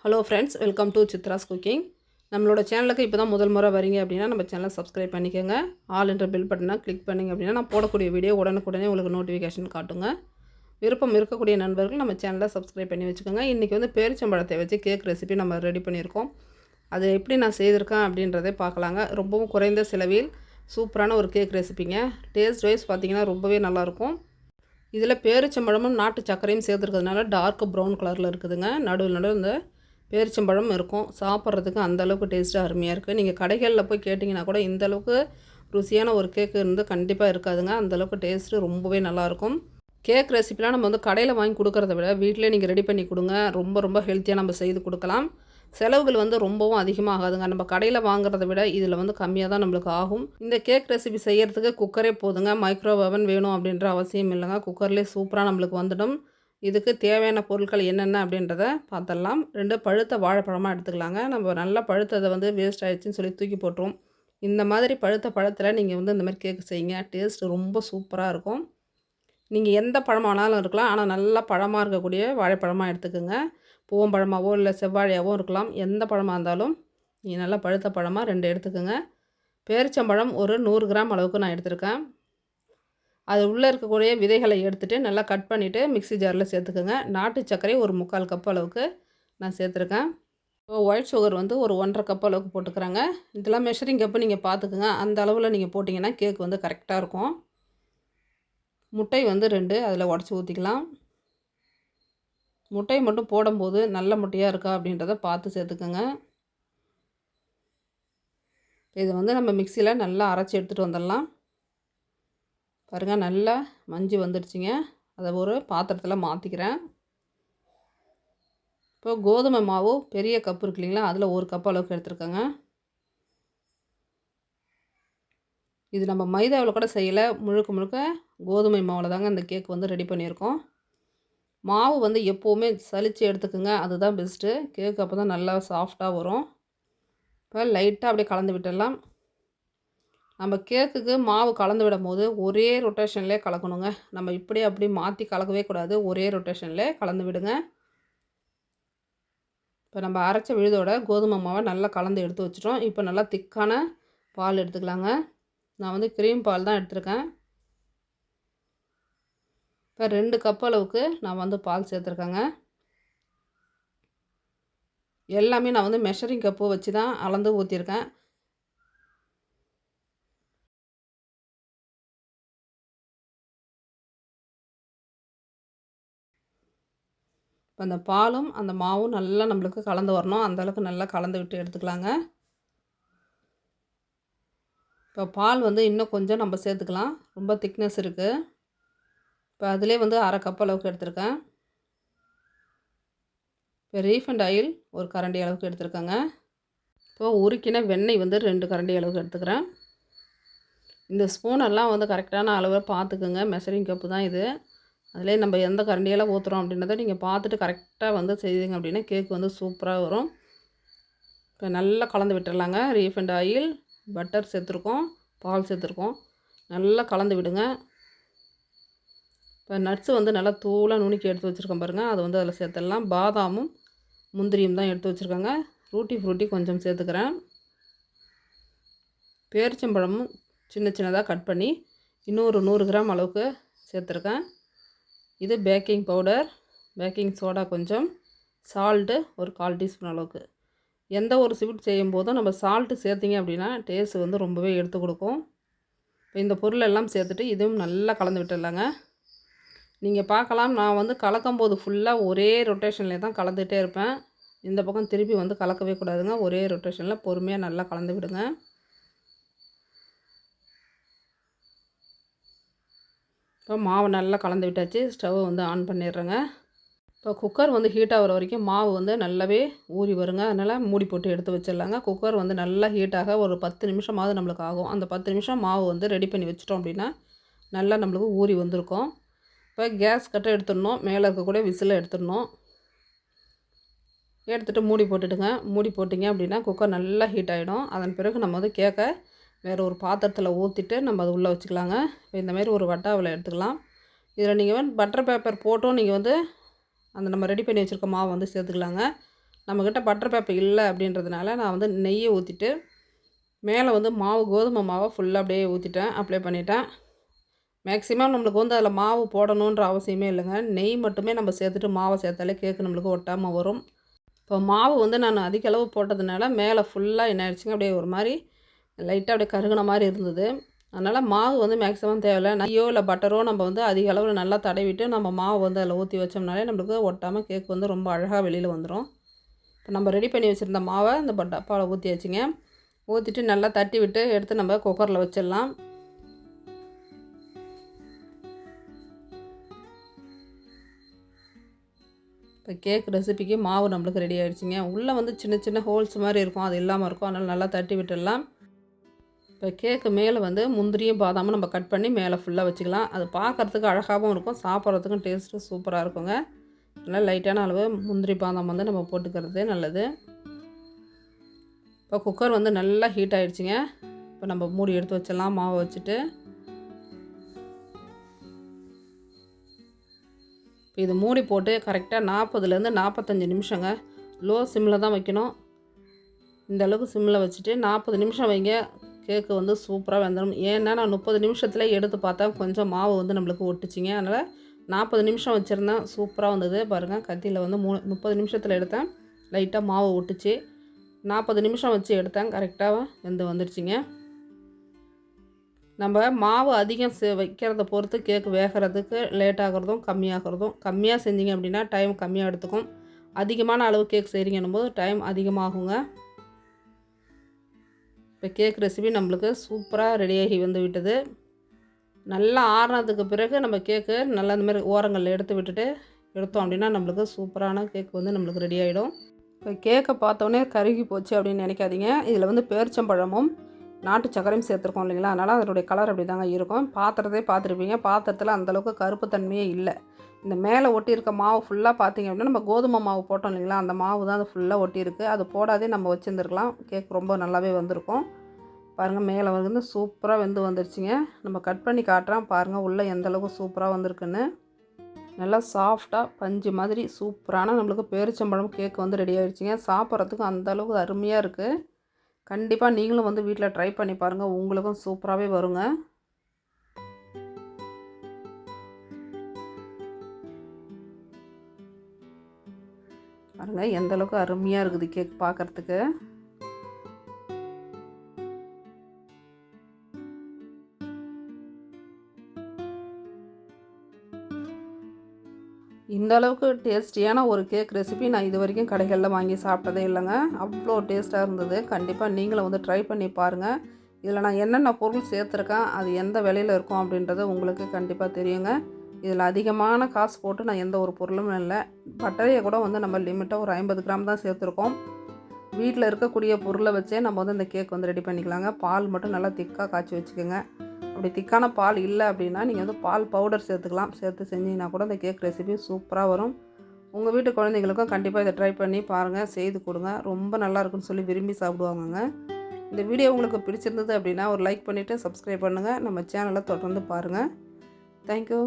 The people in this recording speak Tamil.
Hello friends, welcome to Chitra's cooking. நம்மளோட சேனலுக்கு இப்போ தான் முதல் முறை வரீங்க அப்படின்னா நம்ம சேனலை சப்ஸ்கிரைப் பண்ணிக்கோங்க. ஆல் என்ற பெல் பட்டனை கிளிக் பண்ணிங்க அப்படின்னா நான் போடக்கூடிய வீடியோ உடனுக்குடனே உங்களுக்கு நோட்டிஃபிகேஷன் காட்டுங்க. விருப்பம் இருக்கக்கூடிய நண்பர்கள் நம்ம சேனலை சப்ஸ்கிரைப் பண்ணி வச்சுக்கோங்க. இன்றைக்கி வந்து பேரிச்சம்பழத்தை வச்சு கேக் ரெசிபி நம்ம ரெடி பண்ணியிருக்கோம். அது எப்படி நான் செய்திருக்கேன் அப்படின்றதே பார்க்கலாங்க. ரொம்பவும் குறைந்த செலவில் சூப்பரான ஒரு கேக் ரெசிபிங்க. டேஸ்ட் வைஸ் பார்த்திங்கன்னா ரொம்பவே நல்லாயிருக்கும். இதில் பேரிச்சம்பழமும் நாட்டு சர்க்கரையும் சேர்த்துருக்கிறதுனால டார்க் ப்ரௌன் கலரில் இருக்குதுங்க. நடுவில் இந்த பேரிச்சம்பழம் இருக்கும். சாப்பிட்றதுக்கு அந்தளவுக்கு டேஸ்ட்டாக அருமையாக இருக்குது. நீங்கள் கடைகளில் போய் கேட்டிங்கன்னா கூட இந்தளவுக்கு ருசியான ஒரு கேக்கு இருந்து கண்டிப்பாக இருக்காதுங்க. அந்தளவுக்கு டேஸ்ட்டு ரொம்பவே நல்லாயிருக்கும். கேக் ரெசிபிலாம் நம்ம வந்து கடையில் வாங்கி கொடுக்குறத விட வீட்டிலே நீங்கள் ரெடி பண்ணி கொடுங்க. ரொம்ப ஹெல்த்தியாக நம்ம செய்து கொடுக்கலாம். செலவுகள் வந்து ரொம்பவும் அதிகமாக ஆகாதுங்க. நம்ம கடையில் வாங்குறத விட இதில் வந்து கம்மியாக தான் நம்மளுக்கு ஆகும். இந்த கேக் ரெசிபி செய்கிறதுக்கு குக்கரே போதுங்க. மைக்ரோ ஓவன் வேணும் அப்படின்ற அவசியம் இல்லைங்க. குக்கர்லேயே சூப்பராக நம்மளுக்கு வந்துடும். இதுக்கு தேவையான பொருட்கள் என்னென்ன அப்படின்றத பார்த்துடலாம். 2 பழுத்த வாழைப்பழமாக எடுத்துக்கலாங்க. நம்ம நல்லா பழுத்ததை வந்து வேஸ்ட் ஆகிடுச்சின்னு சொல்லி தூக்கி போட்டுருவோம். இந்த மாதிரி பழுத்த பழத்தில் நீங்கள் வந்து இந்த மாதிரி கேக்கு செய்யுங்க. டேஸ்ட் ரொம்ப சூப்பராக இருக்கும். நீங்கள் எந்த பழமானாலும் இருக்கலாம். ஆனால் நல்லா பழமாக இருக்கக்கூடிய வாழைப்பழமாக எடுத்துக்கோங்க. பூவம்பழமாவோ இல்லை செவ்வாழையாவோ இருக்கலாம். எந்த பழமாக இருந்தாலும் நீங்கள் நல்லா பழுத்த பழமாக 2 எடுத்துக்கோங்க. பேரிச்சம்பழம் ஒரு 100 கிராம் அளவுக்கு நான் எடுத்திருக்கேன். அது உள்ளே இருக்கக்கூடிய விதைகளை எடுத்துகிட்டு நல்லா கட் பண்ணிவிட்டு மிக்ஸி ஜாரில் சேர்த்துக்கோங்க. நாட்டு சர்க்கரை ஒரு 3/4 கப் அளவுக்கு நான் சேர்த்துருக்கேன். இப்போ ஒயிட் சுகர் வந்து ஒரு 1½ கப் அளவுக்கு போட்டுக்கிறாங்க. இதெல்லாம் மெஷரிங் கப்பு நீங்கள் பார்த்துக்குங்க. அந்த அளவில் நீங்கள் போட்டிங்கன்னா கேக் வந்து கரெக்டாக இருக்கும். முட்டை வந்து 2 அதில் உடச்சி ஊற்றிக்கலாம். முட்டை மட்டும் போடும்போது நல்ல முட்டையாக இருக்கா அப்படின்றத பார்த்து சேர்த்துக்கோங்க. இதை வந்து நம்ம மிக்சியில் நல்லா அரைச்சி எடுத்துகிட்டு வந்துடலாம். பாருங்கள், நல்லா மஞ்சள் வந்துடுச்சிங்க. அதை ஒரு பாத்திரத்தில் மாற்றிக்கிறேன். இப்போ கோதுமை மாவு பெரிய கப்பு இருக்கு இல்லைங்களா, அதில் 1 கப் அளவுக்கு எடுத்துருக்கேங்க. இது நம்ம மைதாவில் கூட செய்யலை, முழுக்க கோதுமை மாவில் தாங்க இந்த கேக் வந்து ரெடி பண்ணியிருக்கோம். மாவு வந்து எப்போவுமே சலித்து எடுத்துக்கோங்க, அதுதான் பெஸ்ட்டு. கேக் அப்போ தான் நல்லா சாஃப்டாக வரும். இப்போ லைட்டாக அப்படியே கலந்து விட்டுடலாம். நம்ம கேக்குக்கு மாவு கலந்து விடும் போது ஒரே ரொட்டேஷன்லேயே கலக்கணுங்க. நம்ம இப்படி அப்படி மாற்றி கலக்கவே கூடாது. ஒரே ரொட்டேஷன்லேயே கலந்து விடுங்க. இப்போ நம்ம அரைச்ச விழுதோட கோதுமை மாவை நல்லா கலந்து எடுத்து வச்சிட்டோம். இப்போ நல்லா திக்கான பால் எடுத்துக்கலாங்க. நான் வந்து க்ரீம் பால் தான் எடுத்திருக்கேன். இப்போ 2 கப் அளவுக்கு நான் வந்து பால் சேர்த்துருக்கேங்க. எல்லாமே நான் வந்து மெஷரிங் கப்பு வச்சு தான் அளந்து ஊற்றிருக்கேன். இப்போ அந்த பாலும் அந்த மாவும் நல்லா நம்மளுக்கு கலந்து வரணும். அந்தளவுக்கு நல்லா கலந்து விட்டு எடுத்துக்கலாங்க. இப்போ பால் வந்து இன்னும் கொஞ்சம் நம்ம சேர்த்துக்கலாம். ரொம்ப திக்னஸ் இருக்குது. இப்போ அதிலே வந்து 1/2 கப் அளவுக்கு எடுத்திருக்கேன். இப்போ ரீஃபண்ட் ஆயில் ஒரு கரண்டி அளவுக்கு எடுத்துருக்கேங்க. இப்போ உருக்கின வெண்ணெய் வந்து 2 கரண்டி அளவுக்கு எடுத்துக்கிறேன். இந்த ஸ்பூனெல்லாம் வந்து கரெக்டான அளவை பார்த்துக்குங்க. மெஷரிங் கப்பு தான் இது. அதிலே நம்ம எந்த கரண்டியெல்லாம் ஊற்றுறோம் அப்படின்றத நீங்கள் பார்த்துட்டு கரெக்டாக வந்து செய்தீங்க அப்படின்னா கேக் வந்து சூப்பராக வரும். இப்போ நல்லா கலந்து விட்டுடலாங்க. ரீஃபண்ட் ஆயில், பட்டர் சேர்த்துருக்கோம், பால் சேர்த்துருக்கோம். நல்லா கலந்து விடுங்க. இப்போ நட்ஸு வந்து நல்லா தூளாக நுணுக்கி எடுத்து வச்சுருக்கேன் பாருங்கள், அது வந்து அதில் சேர்த்துடலாம். பாதாமும் முந்திரியும் தான் எடுத்து வச்சுருக்காங்க. ரூட்டி ஃப்ரூட்டி கொஞ்சம் சேர்த்துக்கிறேன். பேரிச்சம்பழமும் சின்னதாக கட் பண்ணி இன்னொரு 100 கிராம் அளவுக்கு சேர்த்துருக்கேன். இது பேக்கிங் பவுடர், பேக்கிங் சோடா கொஞ்சம், சால்ட்டு ஒரு 1/4 டீஸ்பூன் அளவுக்கு. எந்த ஒரு ஸ்வீட் செய்யும் போதும் நம்ம சால்ட்டு சேர்த்திங்க அப்படின்னா டேஸ்ட் வந்து ரொம்பவே எடுத்து கொடுக்கும். இப்போ இந்த பொருளெல்லாம் சேர்த்துட்டு இதுவும் நல்லா கலந்து விட்டுடலாங்க. நீங்கள் பார்க்கலாம், நான் வந்து கலக்கும்போது ஃபுல்லாக ஒரே ரொட்டேஷன்லேயே தான் கலந்துகிட்டே இருப்பேன். இந்த பக்கம் திருப்பி வந்து கலக்கவே கூடாதுங்க. ஒரே ரொட்டேஷனில் பொறுமையாக நல்லா கலந்து விடுங்க. இப்போ மாவு நல்லா கலந்து விட்டாச்சு. ஸ்டவ் வந்து ஆன் பண்ணிடுறேங்க. இப்போ குக்கர் வந்து ஹீட் ஆகிற வரைக்கும் மாவு வந்து நல்லாவே ஊறி வருங்க. அதனால் மூடி போட்டு எடுத்து வச்சிடலாங்க. குக்கர் வந்து நல்லா ஹீட்டாக ஒரு 10 நிமிஷமாவது நம்மளுக்கு ஆகும். அந்த 10 நிமிஷம் மாவு வந்து ரெடி பண்ணி வச்சிட்டோம் அப்படின்னா நல்லா நம்மளுக்கு ஊறி வந்திருக்கும். இப்போ கேஸ் கட்டை எடுத்துடணும், மேலே இருக்கக்கூடிய விசிலை எடுத்துடணும். எடுத்துகிட்டு மூடி போட்டுடுங்க. மூடி போட்டிங்க அப்படின்னா குக்கர் நல்லா ஹீட் ஆகிடும். அதன் பிறகு நம்ம வந்து கேக்கை வேறு ஒரு பாத்திரத்தில் ஊற்றிட்டு நம்ம அது உள்ளே வச்சுக்கலாங்க. இப்போ இந்தமாரி ஒரு வட்டாவில் எடுத்துக்கலாம். இதில் நீங்கள் வந்து பட்டர் பேப்பர் போட்டும் நீங்கள் வந்து அந்த நம்ம ரெடி பண்ணி வச்சுருக்க மாவு வந்து சேர்த்துக்கலாங்க. நம்மக்கிட்ட பட்டர் பேப்பர் இல்லை அப்படின்றதுனால நான் வந்து நெய்யை ஊற்றிட்டு மேலே வந்து மாவு கோதுமை மாவை ஃபுல்லாக அப்படியே ஊற்றிட்டேன், அப்ளை பண்ணிட்டேன். மேக்ஸிமம் நம்மளுக்கு வந்து அதில் மாவு போடணுன்ற அவசியமே இல்லைங்க. நெய் மட்டுமே நம்ம சேர்த்துட்டு மாவை சேர்த்தாலே கேக்கு நம்மளுக்கு ஒட்டாமல் வரும். இப்போ மாவு வந்து நான் அதிக அளவு போட்டதுனால மேலே ஃபுல்லாக என்ன ஆயிடுச்சுங்க, அப்படியே ஒரு மாதிரி லைட்டாக அப்படியே கருகுன மாதிரி இருந்தது. அதனால் மாவு வந்து மேக்ஸிமம் தேவையில்லை. நெய்யோ இல்லை பட்டரோ நம்ம வந்து அதிக அளவில் நல்லா தடவிட்டு நம்ம மாவு வந்து அதில் ஊற்றி வச்சோம்னாலே நம்மளுக்கு ஒட்டாமல் கேக் வந்து ரொம்ப அழகாக வெளியில் வந்துடும். இப்போ நம்ம ரெடி பண்ணி வச்சுருந்த மாவை இந்த டப்பாவில் ஊற்றியாச்சுங்க. ஊற்றிட்டு நல்லா தட்டி விட்டு எடுத்து நம்ம குக்கரில் வச்சிடலாம். இப்போ கேக் ரெசிபிக்கு மாவு நம்மளுக்கு ரெடி ஆகிடுச்சிங்க. உள்ளே வந்து சின்ன சின்ன ஹோல்ஸ் மாதிரி இருக்கும், அது இல்லாமல் இருக்கும். அதனால் நல்லா தட்டி விட்டுடலாம். இப்போ கேக்கு மேலே வந்து முந்திரியும் பாதாமும் நம்ம கட் பண்ணி மேலே ஃபுல்லாக வச்சுக்கலாம். அது பார்க்குறதுக்கு அழகாகவும் இருக்கும், சாப்பிட்றதுக்கும் டேஸ்ட்டு சூப்பராக இருக்குங்க. அதனால் லைட்டான அளவு முந்திரி பாதாம் வந்து நம்ம போட்டுக்கிறது நல்லது. இப்போ குக்கர் வந்து நல்லா ஹீட் ஆகிடுச்சிங்க. இப்போ நம்ம மூடி எடுத்து வச்சிடலாம் மாவை வச்சுட்டு. இப்போ இது மூடி போட்டு கரெக்டாக 40லேருந்து 45 நிமிஷங்க. லோ சிம்மில் தான் வைக்கணும். இந்த அளவுக்கு சிம்மில் வச்சுட்டு 40 நிமிஷம் வைங்க. கேக்கு வந்து சூப்பராக வெந்துடும். ஏன்னா நான் 30 நிமிஷத்தில் எடுத்து பார்த்தா கொஞ்சம் மாவு வந்து நம்மளுக்கு ஒட்டுச்சிங்க. அதனால் 40 நிமிஷம் வச்சுருந்தேன், சூப்பராக வந்தது. பாருங்கள், கத்தியில் வந்து 30 நிமிஷத்தில் எடுத்தேன், லைட்டாக மாவு ஒட்டுச்சு. 40 நிமிஷம் வச்சு எடுத்தேன், கரெக்டாக வந்துடுச்சிங்க. நம்ம மாவு அதிகம் வைக்கிறத பொறுத்து கேக்கு வேகிறதுக்கு லேட் ஆகிறதும் கம்மியாகிறதும். கம்மியாக செஞ்சிங்க அப்படின்னா டைம் கம்மியாக எடுத்துக்கும். அதிகமான அளவு கேக் செய்கிறீங்கன்னும் போது டைம் அதிகமாகுங்க. இப்போ கேக் ரெசிபி நம்மளுக்கு சூப்பராக ரெடியாகி வந்து விட்டது. நல்லா ஆறுனதுக்கு பிறகு நம்ம கேக்கு நல்லா இந்த மாதிரி ஓரங்களில் எடுத்து விட்டுட்டு எடுத்தோம் அப்படின்னா நம்மளுக்கு சூப்பரான கேக் வந்து நம்மளுக்கு ரெடி ஆகிடும். இப்போ கேக்கை பார்த்தோன்னே கருகி போச்சு அப்படின்னு நினைக்காதீங்க. இதில் வந்து பேரிச்சம்பழமும் நாட்டு சக்கரையும் சேர்த்துருக்கோம் இல்லைங்களா, அதனால் அதனுடைய கலர் அப்படி தாங்க இருக்கும். பாத்திரத்தை பார்த்துருப்பீங்க, பாத்திரத்தில் அந்தளவுக்கு கருப்பு தன்மையே இல்லை. இந்த மேலே ஒட்டியிருக்க மாவு ஃபுல்லாக பார்த்திங்க அப்படின்னா நம்ம கோதுமை மாவு போட்டோம் இல்லைங்களா, அந்த மாவு தான் அது ஃபுல்லாக ஒட்டியிருக்கு. அது போடாதே நம்ம வச்சுருந்துருக்கலாம், கேக் ரொம்ப நல்லாவே வந்திருக்கும். பாருங்கள், மேலே வந்து சூப்பராக வந்துருச்சுங்க. நம்ம கட் பண்ணி காட்டுறோம் பாருங்கள், உள்ளே எந்தளவுக்கு சூப்பராக வந்திருக்குன்னு. நல்லா சாஃப்டாக பஞ்சு மாதிரி சூப்பரான நம்மளுக்கு பேரிச்சம்பழம் கேக் வந்து ரெடி ஆகிடுச்சிங்க. சாப்பிட்றதுக்கு அந்தளவுக்கு அருமையாக இருக்குது. கண்டிப்பாக நீங்களும் வந்து வீட்டில் ட்ரை பண்ணி பாருங்கள், உங்களுக்கும் சூப்பராகவே வருங்க. பாருங்கள் எந்தளவுக்கு அருமையாக இருக்குது கேக் பார்க்குறதுக்கு. இந்த அளவுக்கு டேஸ்டியான ஒரு கேக் ரெசிபி நான் இது வரைக்கும் கடைகளில் வாங்கி சாப்பிட்டதே இல்லைங்க. அவ்வளோ டேஸ்ட்டாக இருந்தது. கண்டிப்பாக நீங்களும் வந்து ட்ரை பண்ணி பாருங்கள். இதில் நான் என்னென்ன பொருள் சேர்த்துருக்கேன், அது எந்த விலையில் இருக்கும் அப்படின்றது உங்களுக்கு கண்டிப்பாக தெரியுங்க. இதில் அதிகமான காசு போட்டு நான் எந்த ஒரு பொருளும் இல்லை. பட்டரையை கூட வந்து நம்ம லிமிட்டாக ஒரு 50 கிராம் தான் சேர்த்துருக்கோம். வீட்டில் இருக்கக்கூடிய பொருளை வச்சே நம்ம வந்து இந்த கேக் வந்து ரெடி பண்ணிக்கலாங்க. பால் மட்டும் நல்லா திக்காக காய்ச்சி வச்சுக்கோங்க. அப்படி திக்கான பால் இல்லை அப்படின்னா நீங்கள் வந்து பால் பவுடர் சேர்த்துக்கலாம். சேர்த்து செஞ்சிங்கன்னா கூட இந்த கேக் ரெசிபி சூப்பராக வரும். உங்கள் வீட்டு குழந்தைங்களுக்கும் கண்டிப்பாக இதை ட்ரை பண்ணி பாருங்கள், செய்து கொடுங்க. ரொம்ப நல்லா இருக்குன்னு சொல்லி விரும்பி சாப்பிடுவாங்கங்க. இந்த வீடியோ உங்களுக்கு பிடிச்சிருந்தது அப்படின்னா ஒரு லைக் பண்ணிவிட்டு சப்ஸ்கிரைப் பண்ணுங்கள். நம்ம சேனலை தொடர்ந்து பாருங்கள். தேங்க்யூ.